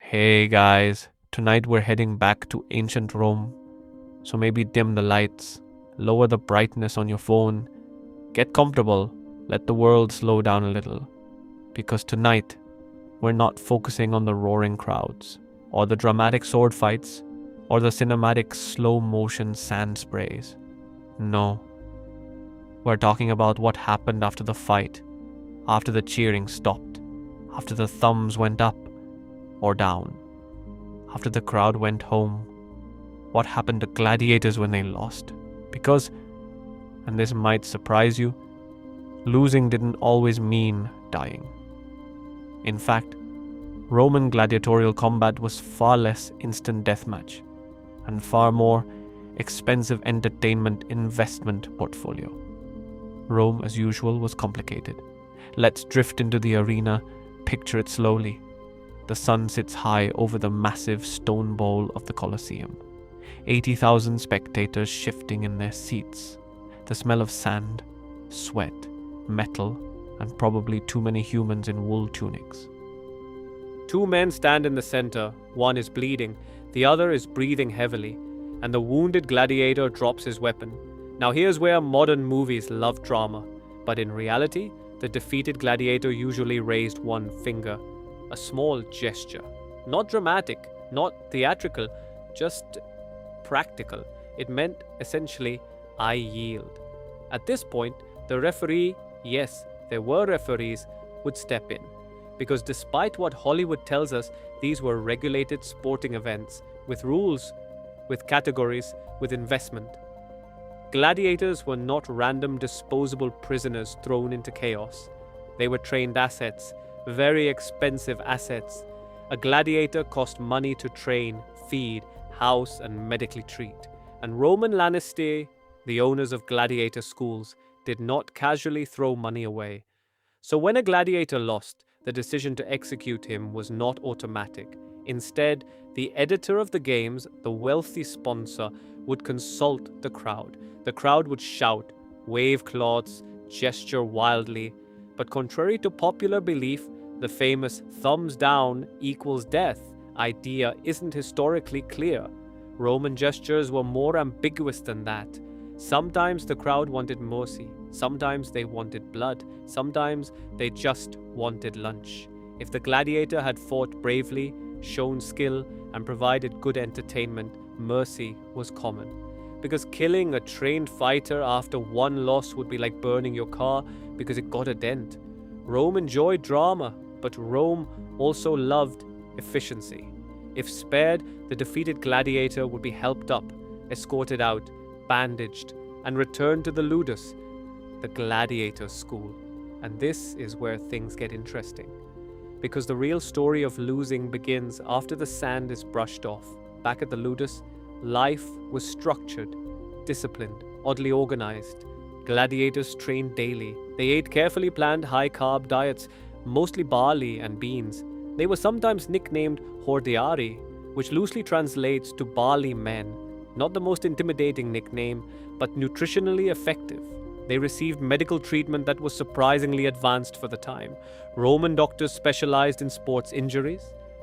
Hey guys, tonight we're heading back to ancient Rome. So maybe dim the lights, lower the brightness on your phone, get comfortable, let the world slow down a little. Because tonight, we're not focusing on the roaring crowds, or the dramatic sword fights, or the cinematic slow motion sand sprays. No, we're talking about what happened after the fight, after the cheering stopped, after the thumbs went up or down, after the crowd went home. What happened to gladiators when they lost? Because, and this might surprise you, losing didn't always mean dying. In fact, Roman gladiatorial combat was far less instant deathmatch and far more expensive entertainment investment portfolio. Rome, as usual, was complicated. Let's drift into the arena, picture it slowly. The sun sits high over the massive stone bowl of the Colosseum. 80,000 spectators shifting in their seats. The smell of sand, sweat, metal, and probably too many humans in wool tunics. Two men stand in the center. One is bleeding, the other is breathing heavily, and the wounded gladiator drops his weapon. Now here's where modern movies love drama, but in reality, the defeated gladiator usually raised one finger. A small gesture. Not dramatic, not theatrical, just practical. It meant essentially, I yield. At this point, the referee, yes, there were referees, would step in. Because despite what Hollywood tells us, these were regulated sporting events, with rules, with categories, with investment. Gladiators were not random disposable prisoners thrown into chaos. They were trained assets, very expensive assets. A gladiator cost money to train, feed, house, and medically treat. And Roman Lannister, the owners of gladiator schools, did not casually throw money away. So when a gladiator lost, the decision to execute him was not automatic. Instead, the editor of the games, the wealthy sponsor, would consult the crowd. The crowd would shout, wave cloths, gesture wildly. But contrary to popular belief, the famous thumbs down equals death idea isn't historically clear. Roman gestures were more ambiguous than that. Sometimes the crowd wanted mercy, sometimes they wanted blood, sometimes they just wanted lunch. If the gladiator had fought bravely, shown skill, and provided good entertainment, mercy was common. Because killing a trained fighter after one loss would be like burning your car because it got a dent. Rome enjoyed drama, but Rome also loved efficiency. If spared, the defeated gladiator would be helped up, escorted out, bandaged, and returned to the ludus, the gladiator school. And this is where things get interesting. Because the real story of losing begins after the sand is brushed off. Back at the ludus, life was structured, disciplined, oddly organized. Gladiators trained daily. They ate carefully planned high-carb diets, mostly barley and beans. They were sometimes nicknamed hordeari, which loosely translates to barley men. Not the most intimidating nickname, but nutritionally effective. They received medical treatment that was surprisingly advanced for the time. Roman doctors specialized in sports injuries.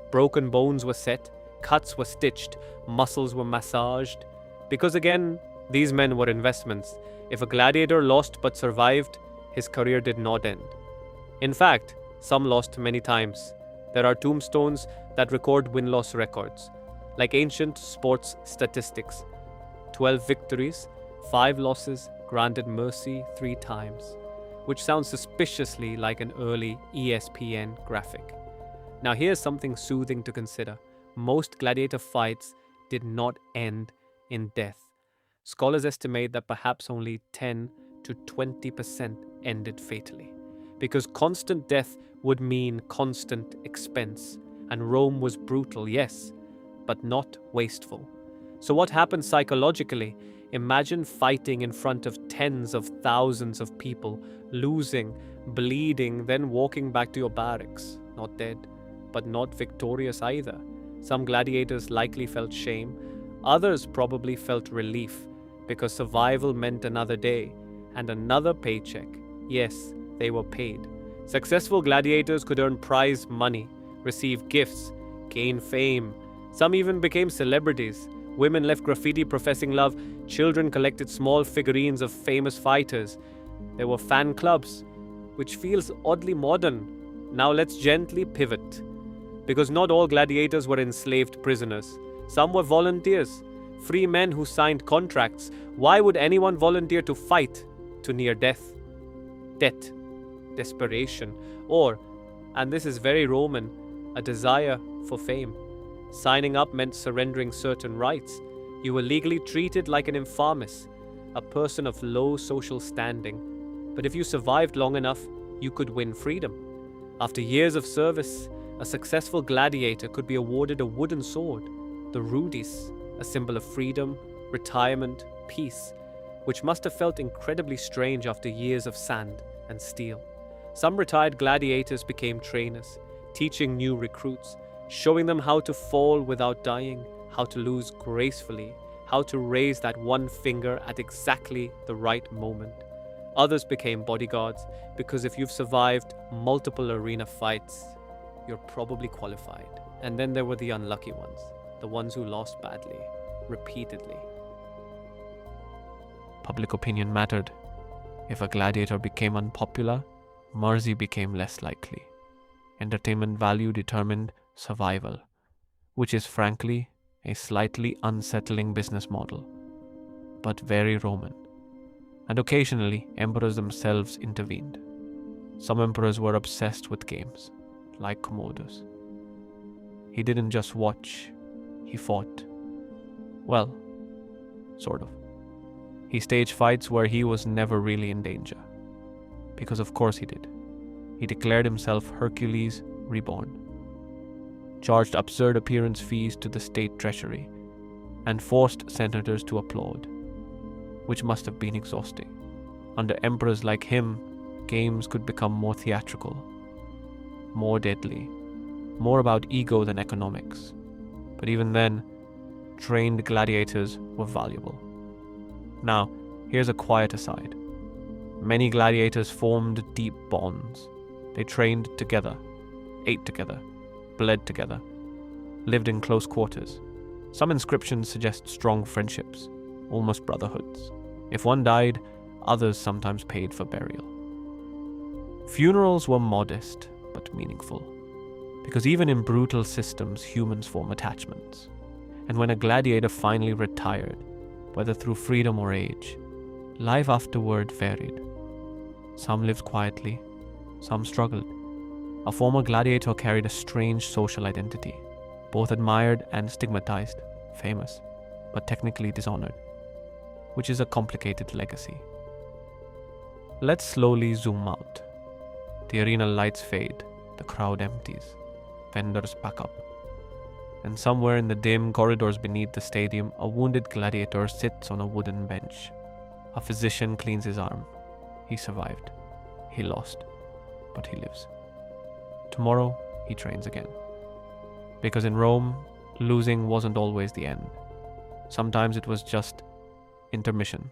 Broken bones were set, cuts were stitched, muscles were massaged. Because again, these men were investments. If a gladiator lost but survived, his career did not end. In fact, some lost many times. There are tombstones that record win-loss records, like ancient sports statistics. 12 victories, 5 losses, granted mercy 3 times, which sounds suspiciously like an early ESPN graphic. Now here's something soothing to consider. Most gladiator fights did not end in death. Scholars estimate that perhaps only 10 to 20% ended fatally. Because constant death would mean constant expense. And Rome was brutal, yes, but not wasteful. So what happened psychologically? Imagine fighting in front of tens of thousands of people, losing, bleeding, then walking back to your barracks. Not dead, but not victorious either. Some gladiators likely felt shame. Others probably felt relief, because survival meant another day and another paycheck. Yes, they were paid. Successful gladiators could earn prize money, receive gifts, gain fame. Some even became celebrities. Women left graffiti professing love. Children collected small figurines of famous fighters. There were fan clubs, which feels oddly modern. Now let's gently pivot. Because not all gladiators were enslaved prisoners. Some were volunteers, free men who signed contracts. Why would anyone volunteer to fight to near death? Debt, desperation, or, and this is very Roman, a desire for fame. Signing up meant surrendering certain rights. You were legally treated like an infamus, a person of low social standing. But if you survived long enough, you could win freedom. After years of service, a successful gladiator could be awarded a wooden sword, the rudis, a symbol of freedom, retirement, peace, which must have felt incredibly strange after years of sand and steel. Some retired gladiators became trainers, teaching new recruits, showing them how to fall without dying, how to lose gracefully, how to raise that one finger at exactly the right moment. Others became bodyguards, because if you've survived multiple arena fights, you're probably qualified. And then there were the unlucky ones, the ones who lost badly, repeatedly. Public opinion mattered. If a gladiator became unpopular, mercy became less likely. Entertainment value determined survival, which is frankly a slightly unsettling business model, but very Roman. And occasionally, emperors themselves intervened. Some emperors were obsessed with games, like Commodus. He didn't just watch, he fought. Well, sort of. He staged fights where he was never really in danger. Because of course he did. He declared himself Hercules reborn, charged absurd appearance fees to the state treasury, and forced senators to applaud, which must have been exhausting. Under emperors like him, games could become more theatrical, more deadly, more about ego than economics. But even then, trained gladiators were valuable. Now, here's a quiet aside. Many gladiators formed deep bonds. They trained together, ate together, bled together, lived in close quarters. Some inscriptions suggest strong friendships, almost brotherhoods. If one died, others sometimes paid for burial. Funerals were modest but meaningful, because even in brutal systems, humans form attachments. And when a gladiator finally retired, whether through freedom or age, life afterward varied. Some lived quietly, some struggled. A former gladiator carried a strange social identity, both admired and stigmatized, famous, but technically dishonored, which is a complicated legacy. Let's slowly zoom out. The arena lights fade, the crowd empties, vendors pack up. And somewhere in the dim corridors beneath the stadium, a wounded gladiator sits on a wooden bench. A physician cleans his arm. He survived. He lost, but he lives. Tomorrow, he trains again. Because in Rome, losing wasn't always the end. Sometimes it was just intermission.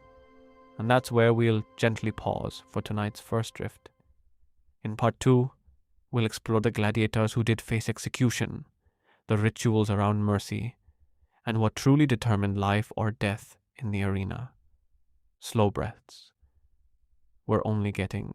And that's where we'll gently pause for tonight's first drift. In part 2, we'll explore the gladiators who did face execution, the rituals around mercy, and what truly determined life or death in the arena. Slow breaths. We're only getting